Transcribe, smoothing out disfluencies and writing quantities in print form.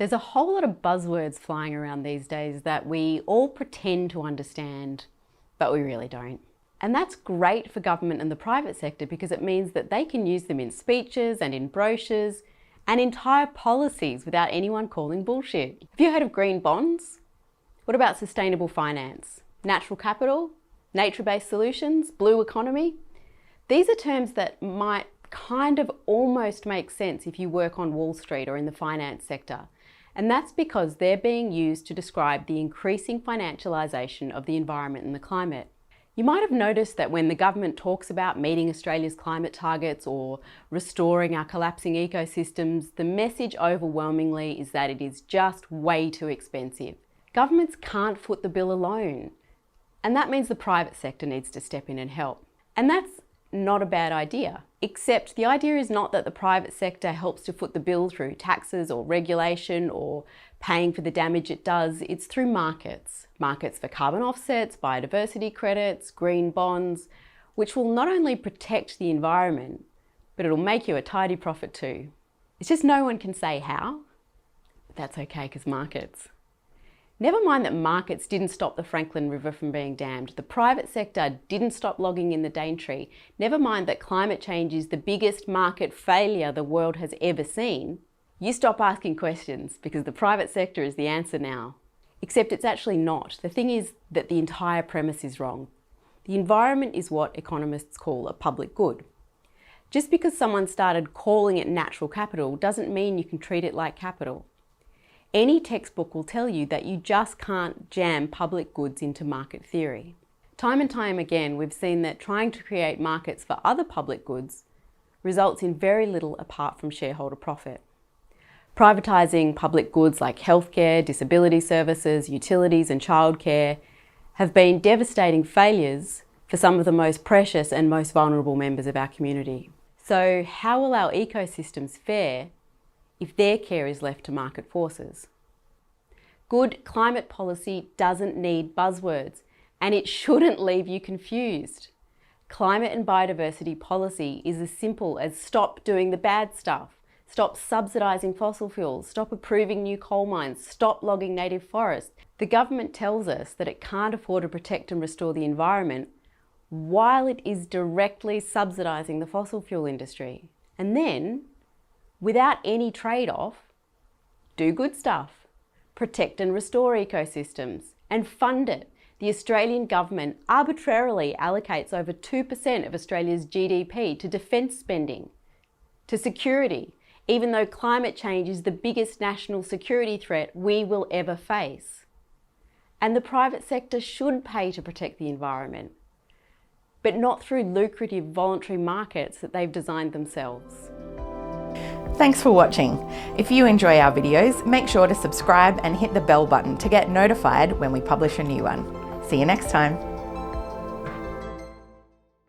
There's a whole lot of buzzwords flying around these days that we all pretend to understand, but we really don't. And that's great for government and the private sector because it means that they can use them in speeches and in brochures and entire policies without anyone calling bullshit. Have you heard of green bonds? What about sustainable finance? Natural capital? Nature-based solutions? Blue economy? These are terms that might kind of almost make sense if you work on Wall Street or in the finance sector. And that's because they're being used to describe the increasing financialisation of the environment and the climate. You might have noticed that when the government talks about meeting Australia's climate targets or restoring our collapsing ecosystems, the message overwhelmingly is that it is just way too expensive. Governments can't foot the bill alone. And that means the private sector needs to step in and help. And that's not a bad idea, except the idea is not that the private sector helps to foot the bill through taxes or regulation or paying for the damage it does. It's through markets. Markets for carbon offsets, biodiversity credits, green bonds, which will not only protect the environment, but it'll make you a tidy profit too. It's just no one can say how. But that's okay, because markets. Never mind that markets didn't stop the Franklin River from being dammed. The private sector didn't stop logging in the Daintree. Never mind that climate change is the biggest market failure the world has ever seen. You stop asking questions because the private sector is the answer now. Except it's actually not. The thing is that the entire premise is wrong. The environment is what economists call a public good. Just because someone started calling it natural capital doesn't mean you can treat it like capital. Any textbook will tell you that you just can't jam public goods into market theory. Time and time again, we've seen that trying to create markets for other public goods results in very little apart from shareholder profit. Privatising public goods like healthcare, disability services, utilities and childcare have been devastating failures for some of the most precious and most vulnerable members of our community. So how will our ecosystems fare if their care is left to market forces? Good climate policy doesn't need buzzwords, and it shouldn't leave you confused. Climate and biodiversity policy is as simple as stop doing the bad stuff, stop subsidising fossil fuels, stop approving new coal mines, stop logging native forests. The government tells us that it can't afford to protect and restore the environment while it is directly subsidising the fossil fuel industry. And then, without any trade-off, do good stuff, protect and restore ecosystems, and fund it. The Australian government arbitrarily allocates over 2% of Australia's GDP to defence spending, to security, even though climate change is the biggest national security threat we will ever face. And the private sector should pay to protect the environment, but not through lucrative voluntary markets that they've designed themselves. Thanks for watching. If you enjoy our videos, make sure to subscribe and hit the bell button to get notified when we publish a new one. See you next time.